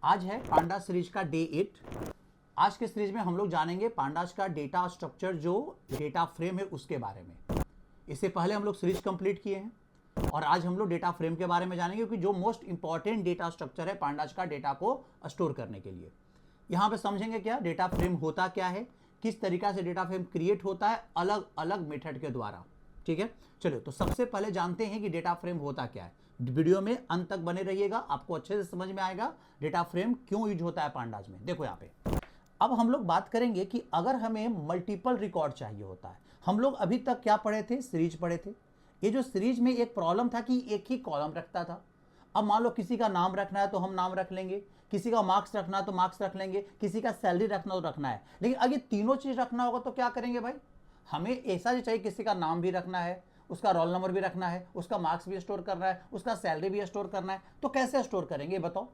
आज है पांडा सीरीज का डे 8। आज के सीरीज में हम लोग जानेंगे पांडास का डेटा स्ट्रक्चर, जो डेटा फ्रेम है उसके बारे में। इससे पहले हम लोग सीरीज कंप्लीट किए हैं और आज हम लोग डेटा फ्रेम के बारे में जानेंगे, क्योंकि जो मोस्ट इंपॉर्टेंट डेटा स्ट्रक्चर है पांडास का डेटा को स्टोर करने के लिए। यहाँ पे समझेंगे क्या डेटा फ्रेम होता क्या है, किस तरीका से डेटा फ्रेम क्रिएट होता है अलग अलग मेथड के द्वारा। ठीक है, चलिए तो सबसे पहले जानते हैं कि डेटा फ्रेम होता क्या है। वीडियो में अंत तक बने रहिएगा, आपको अच्छे से समझ में आएगा डेटा फ्रेम क्यों यूज होता है पांडास में। देखो यहाँ पे अब हम लोग बात करेंगे कि अगर हमें मल्टीपल रिकॉर्ड चाहिए होता है। हम लोग अभी तक क्या पढ़े थे, सीरीज पढ़े थे। ये जो सीरीज में एक प्रॉब्लम था कि एक ही कॉलम रखता था। अब मान लो किसी का नाम रखना है तो हम नाम रख लेंगे, किसी का मार्क्स रखना है तो मार्क्स रख लेंगे, किसी का सैलरी रखना तो रखना है। लेकिन अगर तीनों चीज रखना होगा तो क्या करेंगे भाई, हमें ऐसा चाहिए किसी का नाम भी रखना है, उसका रोल नंबर भी रखना है, उसका मार्क्स भी स्टोर करना है, उसका सैलरी भी स्टोर करना है। तो कैसे स्टोर करेंगे बताओ।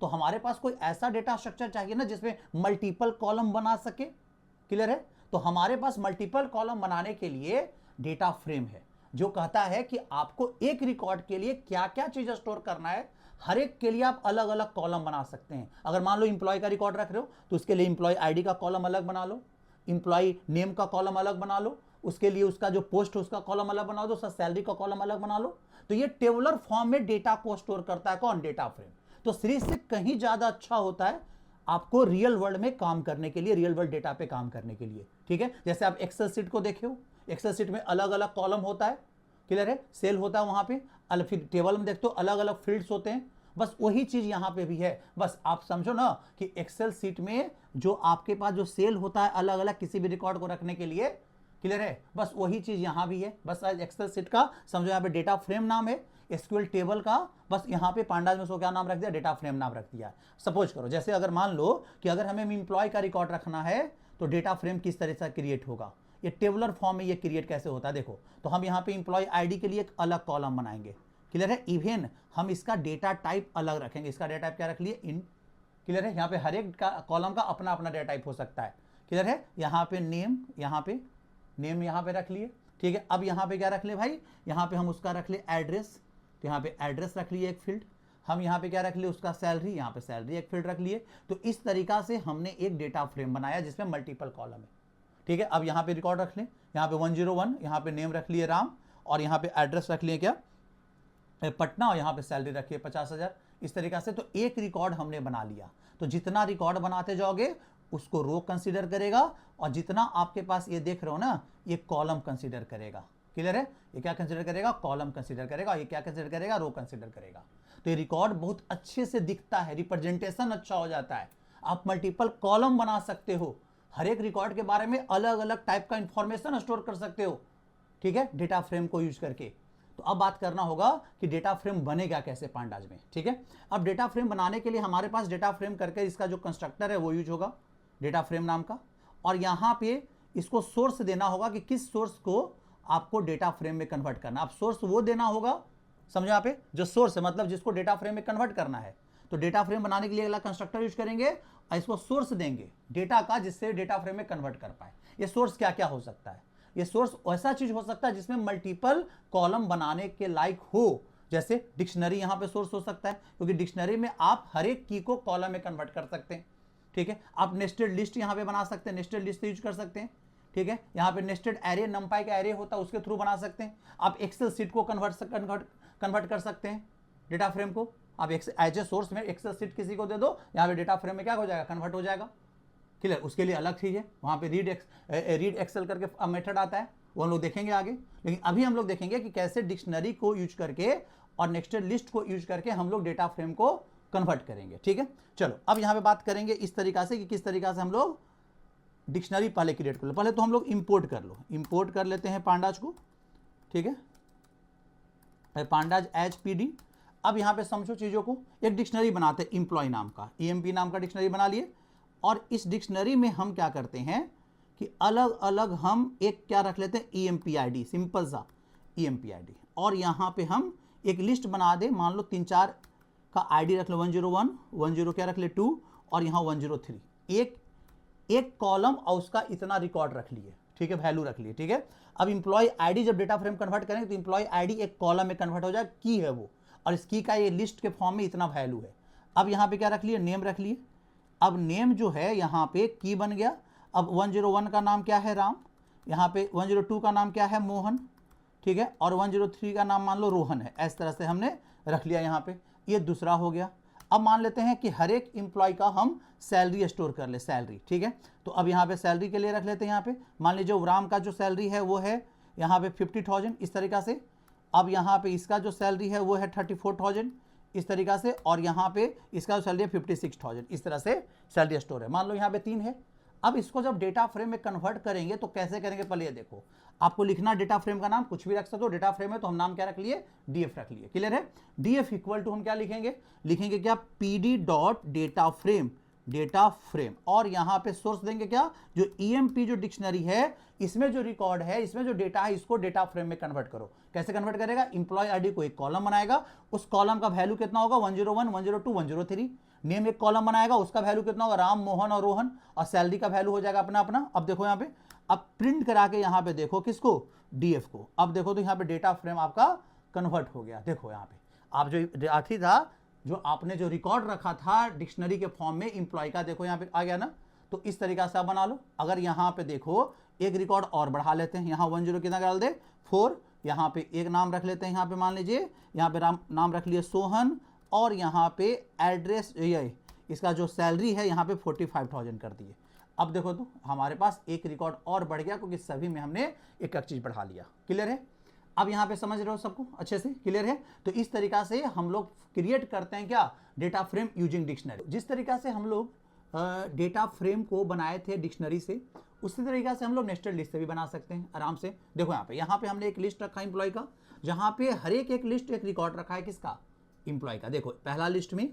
तो हमारे पास कोई ऐसा डेटा स्ट्रक्चर चाहिए ना जिसमें मल्टीपल कॉलम बना सके। क्लियर है। तो हमारे पास मल्टीपल कॉलम बनाने के लिए डेटा फ्रेम है, जो कहता है कि आपको एक रिकॉर्ड के लिए क्या क्या चीज स्टोर करना है। हर एक के लिए आप अलग अलग कॉलम बना सकते हैं। अगर मान लो इंप्लॉय का रिकॉर्ड रख रहे हो तो उसके लिए इंप्लॉय आईडी का कॉलम अलग बना लो, इंप्लॉय नेम का कॉलम अलग बना लो, उसके लिए उसका जो पोस्ट है उसका कॉलम अलग बना दो, उसका सैलरी का कॉलम अलग बना लो। तो ये टेबुलर फॉर्म में डेटा को स्टोर करता है कौन, डेटा फ्रेम। तो सीरीज से कहीं ज्यादा अच्छा होता है आपको रियल वर्ल्ड में काम करने के लिए, रियल वर्ल्ड डेटा पे काम करने के लिए। ठीक है, जैसे आप एक्सेल सीट को देखे हो, एक्सेल सीट में अलग अलग कॉलम होता है। क्लियर है, सेल होता है वहां पे, फिर टेबल में देखते हो अलग अलग फील्ड्स होते हैं। बस वही चीज यहां पे भी है। बस आप समझो ना कि एक्सेल सीट में जो आपके पास जो सेल होता है अलग अलग किसी भी रिकॉर्ड को रखने के लिए, क्लियर है, बस वही चीज यहां भी है। बस एक्सेल सीट का समझो यहाँ पे डेटा फ्रेम नाम है, एसक्यूएल टेबल का बस यहाँ पे पांडास में उसको क्या नाम रख दिया, डेटा फ्रेम नाम रख दिया। सपोज करो जैसे अगर मान लो कि अगर हमें इंप्लॉय का रिकॉर्ड रखना है तो डेटा फ्रेम किस तरह से क्रिएट होगा, ये टेबुलर फॉर्म में ये क्रिएट कैसे होता है। देखो तो हम यहाँ पे इंप्लॉय आईडी के लिए एक अलग कॉलम बनाएंगे। क्लियर है, इवन हम इसका डेटा टाइप अलग रखेंगे। इसका डेटा टाइप क्या रख लिए, इन। क्लियर है, यहाँ पे हर एक कॉलम का अपना अपना डेटा टाइप हो सकता है। क्लियर है, यहाँ पे नेम, यहाँ पे नेम यहाँ पे रख लिए। ठीक है, अब यहाँ पे क्या रख ले भाई, यहाँ पे हम उसका रख ले एड्रेस, तो यहाँ पे एड्रेस रख लिए एक फील्ड। हम यहाँ पे क्या रख लिए, उसका सैलरी, यहाँ पे सैलरी एक फील्ड रख लिए। तो इस तरीका से हमने एक डेटा फ्रेम बनाया जिसमें मल्टीपल कॉलम है। ठीक है, अब यहाँ पे रिकॉर्ड रख लें, यहाँ पे 101, यहाँ पे नेम रख लिए राम, और यहाँ पे एड्रेस रख लिए क्या, पटना, और यहाँ पे सैलरी रखिए 50,000। इस तरीका से तो एक रिकॉर्ड हमने बना लिया। तो जितना रिकॉर्ड बनाते जाओगे उसको रो कंसीडर करेगा, और जितना आपके पास ये देख रहे हो ना ये कॉलम कंसीडर करेगा। क्लियर है, ये क्या कंसीडर करेगा, कॉलम कंसीडर करेगा, ये क्या कंसीडर करेगा, रो कंसीडर करेगा। तो ये रिकॉर्ड बहुत अच्छे से दिखता है, रिप्रेजेंटेशन अच्छा हो जाता है। आप मल्टीपल कॉलम बना सकते हो, हर एक रिकॉर्ड के बारे में अलग अलग टाइप का इंफॉर्मेशन स्टोर कर सकते हो। ठीक है, डेटा फ्रेम को यूज करके। तो अब बात करना होगा कि डेटा फ्रेम बनेगा कैसे पांडास में। ठीक है, अब डेटा फ्रेम बनाने के लिए हमारे पास डेटा फ्रेम करके इसका जो कंस्ट्रक्टर है वो यूज होगा, डेटा फ्रेम नाम का। और यहां पे इसको सोर्स देना होगा कि किस सोर्स को आपको डेटा फ्रेम में कन्वर्ट करना। अब सोर्स वो देना होगा, समझो यहाँ पे जो सोर्स है मतलब जिसको डेटा फ्रेम में कन्वर्ट करना है। तो डेटा फ्रेम बनाने के लिए अगला कंस्ट्रक्टर यूज करेंगे और इसको सोर्स देंगे डेटा का, जिससे डेटा फ्रेम में कन्वर्ट कर पाए। ये सोर्स क्या क्या हो सकता है, ये सोर्स ऐसा चीज हो सकता है जिसमें मल्टीपल कॉलम बनाने के लायक हो। जैसे डिक्शनरी यहाँ पे सोर्स हो सकता है, क्योंकि डिक्शनरी में आप हर एक की को कॉलम में कन्वर्ट कर सकते हैं। ठीक है, आप नेस्टेड लिस्ट यहाँ पे बना सकते हैं, नेस्टेड लिस्ट यूज कर सकते हैं। ठीक है, यहाँ पे नेस्टेड एरे, नंपाई का एरे होता है उसके थ्रू बना सकते हैं। आप एक्सेल सीट को कन्वर्ट कर सकते हैं डेटा फ्रेम को। आप एज ए सोर्स में एक्सेल सीट किसी को दे दो, यहाँ पे डेटा फ्रेम में क्या हो जाएगा, कन्वर्ट हो जाएगा। क्लियर, उसके लिए अलग चीज है, वहाँ पे रीड एक्सेल करके मेथड आता है, वो हम लोग देखेंगे आगे। लेकिन अभी हम लोग देखेंगे कि कैसे डिक्शनरी को यूज करके और नेस्टेड लिस्ट को यूज करके हम लोग डेटा फ्रेम को कन्वर्ट करेंगे। ठीक है, चलो अब यहाँ पे बात करेंगे इस तरीका से कि किस तरीका से हम लोग डिक्शनरी पहले क्रिएट कर लो। पहले तो हम लोग इंपोर्ट कर लो, इंपोर्ट कर लेते हैं पांडास को। ठीक है, पांडास एच पीडी। अब यहाँ पे समझो चीजों को, एक डिक्शनरी बनाते हैं इंप्लॉय नाम का, ईएमपी नाम का डिक्शनरी बना लिए। और इस डिक्शनरी में हम क्या करते हैं कि अलग अलग हम एक क्या रख लेते हैं, ईएमपी आईडी, सिंपल सा ईएमपी आईडी। और यहाँ पे हम एक लिस्ट बना दे, मान लो 3-4 का आईडी रख लो, 101, 10 क्या रख ले 2, और यहाँ 103, एक कॉलम और उसका इतना रिकॉर्ड रख लिए। ठीक है, वैल्यू रख लिए। ठीक है, अब इंप्लॉय आईडी जब डेटा फ्रेम कन्वर्ट करेंगे तो इंप्लॉय आईडी एक कॉलम में कन्वर्ट हो जाए, की है वो, और इस की का ये लिस्ट के फॉर्म में इतना वैल्यू है। अब यहाँ पे क्या रख लिए, नेम रख लिए। अब नेम जो है यहाँ पे की बन गया। अब 101 का नाम क्या है, राम। यहाँ पे 102 का नाम क्या है, मोहन, ठीक है। और 103 का नाम मान लो रोहन है। इस तरह से हमने रख लिया यहाँ पे, ये दूसरा हो गया। अब मान लेते हैं कि हर एक इंप्लॉय का हम सैलरी स्टोर कर ले, सैलरी, ठीक है। तो अब यहाँ पे सैलरी के लिए रख लेते हैं। यहाँ पे मान लीजिए राम का जो सैलरी है वो है यहाँ पे 50,000 इस तरीका से। अब यहाँ पे इसका जो सैलरी है वो है 34,000 इस तरीका से। और यहाँ पे इसका जो सैलरी है 56,000 इस तरह से सैलरी स्टोर है। मान लो यहाँ पे 3 है। अब इसको जब डेटा फ्रेम में कन्वर्ट करेंगे तो कैसे करेंगे, पहले ये देखो। आपको लिखना डेटा फ्रेम का नाम कुछ भी रख सकते हो, डेटा फ्रेम है तो हम नाम क्या रख लिए, डीएफ रख लिए। क्लियर है। डीएफ इक्वल टू हम क्या लिखेंगे, लिखेंगे क्या, PD dot data frame, data frame. और यहाँ पे सोर्स देंगे क्या, जो ईएमपी जो डिक्शनरी है इसमें जो रिकॉर्ड है, इसमें जो डेटा है, इसको डेटा फ्रेम में कन्वर्ट करो। कैसे कन्वर्ट करेगा, इंप्लॉय आईडी को एक कॉलम बनाएगा, उस कॉलम का वैल्यू कितना होगा, 101, 102, 103। नेम एक कॉलम बनाएगा, उसका वैल्यू कितना होगा, राम, मोहन और रोहन। और सैलरी का वैल्यू हो जाएगा अपना अपना। अब देखो यहाँ पे, अब प्रिंट करा के यहाँ पे देखो किसको, डीएफ को। अब देखो तो यहाँ पे डेटा फ्रेम आपका कन्वर्ट हो गया। देखो यहाँ पे आप जो विद्यार्थी था, जो आपने जो रिकॉर्ड रखा था डिक्शनरी के फॉर्म में इंप्लॉय का, देखो यहाँ पे आ गया ना। तो इस तरीका से आप बना लो। अगर यहाँ पे देखो एक रिकॉर्ड और बढ़ा लेते हैं, यहाँ 10 कितना डाल दे, 4। यहाँ पे एक नाम रख लेते हैं, यहाँ पे मान लीजिए यहाँ पे नाम रख लिए सोहन। और यहाँ पे एड्रेस, ये इसका जो सैलरी है यहाँ पे 45,000 कर दिए। अब देखो तो हमारे पास एक रिकॉर्ड और बढ़ गया, क्योंकि सभी में हमने एक चीज बढ़ा लिया। क्लियर है। अब यहाँ पे समझ रहे हो सबको अच्छे से, क्लियर है। तो इस तरीका से हम लोग क्रिएट करते हैं क्या, डेटा फ्रेम यूजिंग डिक्शनरी। जिस तरीका से हम लोग डेटा फ्रेम को बनाए थे डिक्शनरी से, उसी तरीका से हम लोग नेस्टेड लिस्ट से भी बना सकते हैं आराम से। देखो यहाँ पे हमने एक लिस्ट रखा है इंप्लॉय का, जहाँ पे हर एक लिस्ट एक रिकॉर्ड रखा है किसका, इंप्लॉय का। देखो पहला लिस्ट में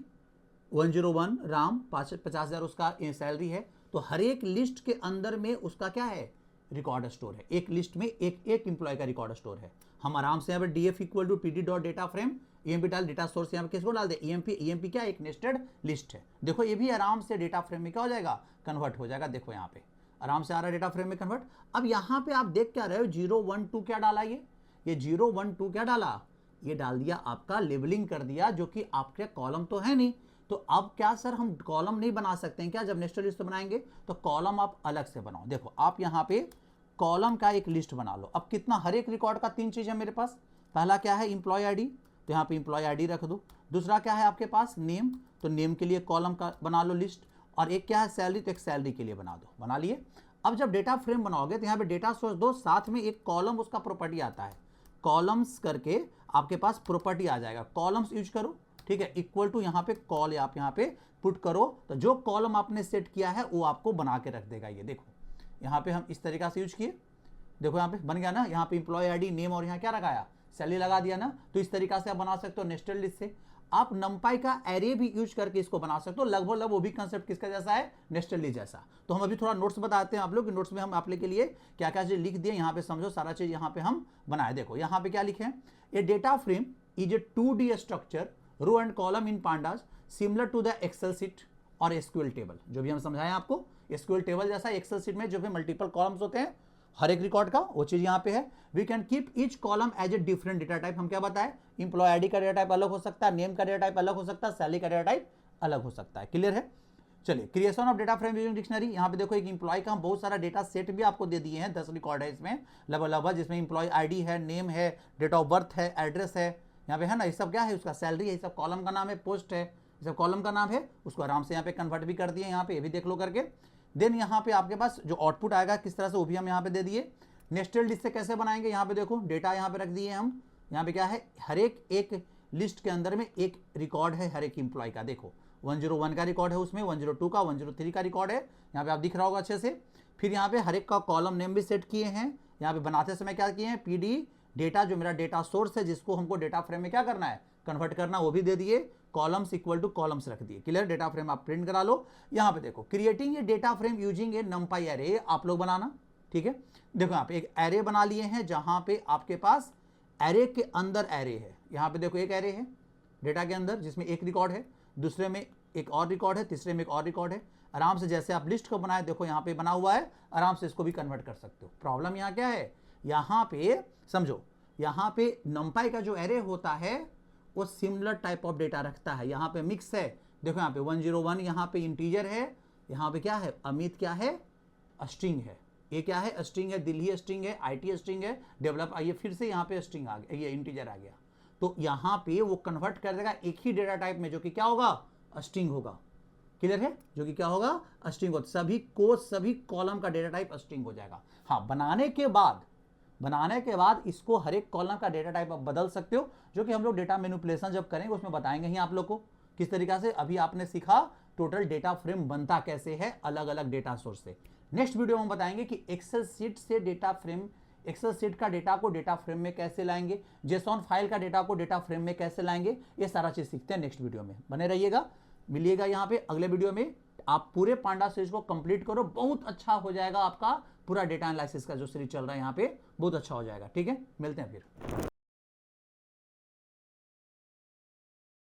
101 राम, 50,000 उसका सैलरी है। तो हर एक लिस्ट के अंदर में उसका क्या है, रिकॉर्ड स्टोर है। एक लिस्ट में एक इंप्लॉय का रिकॉर्ड स्टोर है। हम आराम से यहाँ पे DF equal to PD dot data frame, EMP डाल, डेटा सोर्स यहाँ पे किसको डाल दे, ईएमपी क्या, एक नेस्टेड लिस्ट है। देखो ये भी आराम से डेटा फ्रेम में क्या हो जाएगा, कन्वर्ट हो जाएगा। देखो यहाँ पे आराम से आ रहा है डेटा फ्रेम में कन्वर्ट। अब यहाँ पे आप देख क्या रहे हो, 012 क्या डाला, ये 012 क्या डाला, ये डाल दिया आपका लेबलिंग कर दिया, जो कि आपके कॉलम तो है नहीं। तो अब क्या सर, हम कॉलम नहीं बना सकते हैं क्या, जब नेस्टेड लिस्ट बनाएंगे तो कॉलम आप अलग से बनाओ। देखो आप यहाँ पे कॉलम का एक लिस्ट बना लो। अब कितना, हर एक रिकॉर्ड का 3 चीज है मेरे पास। पहला क्या है, इंप्लॉय आईडी, तो यहाँ पे इंप्लॉय आईडी रख दो। दूसरा क्या है आपके पास, नेम, तो नेम के लिए कॉलम का बना लो लिस्ट। और एक क्या है सैलरी, तो एक सैलरी के लिए बना दो, बना लिए। अब जब डेटा फ्रेम बनाओगे तो यहाँ पे डेटा सोर्स दो, साथ में एक कॉलम उसका प्रॉपर्टी आता है, कॉलम्स करके आपके पास प्रॉपर्टी आ जाएगा। कॉलम्स यूज करो, ठीक है, इक्वल टू यहाँ पे कॉल आप यहाँ पे पुट करो, तो जो कॉलम आपने सेट किया है वो आपको बना के रख देगा। ये देखो यहाँ पे हम इस तरीका से यूज किए, देखो यहाँ पे बन गया ना। यहाँ पे इंप्लॉय आईडी, नेम और यहाँ क्या लगाया, सैलरी लगा दिया ना। तो इस तरीका से आप बना सकते हो नेस्टेड लिस्ट से। आप नंपाई का एरे भी यूज करके इसको बना सकते हो। लगभग वो भी कंसेप्ट किसका जैसा है, नेस्टेड लिस्ट जैसा। तो हम अभी थोड़ा नोट्स बताते हैं आप लोग, नोट्स में हम आप लोग के लिए क्या क्या चीज लिख दिए, यहाँ पे समझो सारा चीज यहाँ पे हम बनाए। देखो यहाँ पे क्या लिखे हैं, a data frame is a 2D structure, row and column in pandas similar to the Excel sheet और एसक्यूएल टेबल। जो भी हम समझाएं आपको, एसक्यूएल टेबल जैसा एक्सेल सीट में जो भी मल्टीपल कॉलम्स होते हैं हर एक रिकॉर्ड का, वो चीज यहाँ पे है। We can keep each column as a different data type. हम क्या बताएं, इंप्लॉय आईडी का डेटा टाइप अलग हो सकता है, नेम का डेटा टाइप अलग हो सकता है, सैलरी का डेटा टाइप अलग हो सकता है। क्लियर है। चलिए, creation of data frame using dictionary. यहाँ पे देखो एक इंप्लॉय का हम बहुत सारा डेटा सेट भी आपको दे दिए हैं, 10 रिकॉर्ड है इसमें लगभग, जिसमें इंप्लॉय आईडी है, नेम है, डेट ऑफ बर्थ है, एड्रेस है, यहाँ पे है ना, ये सब क्या है, उसका सैलरी है, ये सब कॉलम का नाम है, पोस्ट है, ये सब कॉलम का नाम है। उसको आराम से यहाँ पे कन्वर्ट भी कर दिए, यहाँ पे ये भी देख लो करके। देन यहाँ पे आपके पास जो आउटपुट आएगा किस तरह से, वो भी हम यहाँ पे दे दिए। नेस्टेड लिस्ट से कैसे बनाएंगे, यहाँ पे देखो डेटा यहाँ पे रख दिए हम। यहाँ पे क्या है, हर एक लिस्ट के अंदर में एक रिकॉर्ड है हर एक इंप्लॉय का। देखो 101 का रिकॉर्ड है उसमें, 102 का, 103 का रिकॉर्ड है, यहाँ पे आप दिख रहा होगा अच्छे से। फिर यहाँ पे हर एक का कॉलम नेम भी सेट किए हैं। यहाँ पे बनाते समय क्या किए हैं, पीडी डेटा, जो मेरा डेटा सोर्स है जिसको हमको डेटा फ्रेम में क्या करना है, कन्वर्ट करना, वो भी दे दिए। कॉलम्स इक्वल टू कॉलम्स रख दिए। क्लियर। डेटा फ्रेम आप प्रिंट करा लो। यहाँ पे देखो creating a data frame using A नंपाई array, आप लोग बनाना, ठीक है। देखो यहाँ पे एक एरे बना लिए हैं, जहां पे आपके पास एरे के अंदर एरे है। यहाँ पे देखो एक एरे है डेटा के अंदर, जिसमें एक रिकॉर्ड है, दूसरे में एक और रिकॉर्ड है, तीसरे में एक और रिकॉर्ड है। आराम से जैसे आप लिस्ट को बनाए, देखो यहाँ पे बना हुआ है, आराम से इसको भी कन्वर्ट कर सकते हो। प्रॉब्लम यहाँ क्या है, यहाँ पे समझो, यहाँ पे नंपाई का जो एरे होता है वो सिमिलर टाइप ऑफ डेटा रखता है। यहाँ पे मिक्स है, देखो यहाँ पे 101 यहाँ पे इंटीजर है, यहाँ पे क्या है अमित क्या है स्ट्रिंग है, ये क्या है स्ट्रिंग है, दिल्ली स्ट्रिंग है, आईटी स्ट्रिंग है, डेवलप आइए फिर से यहाँ पे स्ट्रिंग आ गया, ये इंटीजर आ गया। तो यहाँ पे वो कन्वर्ट कर देगा एक ही डेटा टाइप में जो कि क्या होगा स्ट्रिंग होगा। क्लियर है, जो कि क्या होगा स्ट्रिंग होगा। सभी कॉलम का डेटा टाइप स्ट्रिंग हो जाएगा। हाँ, बनाने के बाद इसको हर एक कॉलम का डेटा टाइप आप बदल सकते हो, जो कि हम लोग डेटा मैनिपुलेशन जब करेंगे उसमें बताएंगे ही आप लोग को किस तरीका से। अभी आपने सीखा टोटल डेटा फ्रेम बनता कैसे है अलग अलग डेटा सोर्स से। नेक्स्ट वीडियो में हम बताएंगे कि एक्सेल शीट से डेटा फ्रेम, एक्सेल शीट का डेटा को डेटा फ्रेम में कैसे लाएंगे, जेसॉन फाइल का डेटा को डेटा फ्रेम में कैसे लाएंगे, ये सारा चीज सीखते हैं नेक्स्ट वीडियो में। बने रहिएगा, मिलिएगा यहाँ पे अगले वीडियो में। आप पूरे पांडा सीरीज को कंप्लीट करो, बहुत अच्छा हो जाएगा आपका पूरा डेटा एनालिसिस का जो सीरीज चल रहा है यहाँ पे, बहुत अच्छा हो जाएगा। ठीक है, मिलते हैं फिर।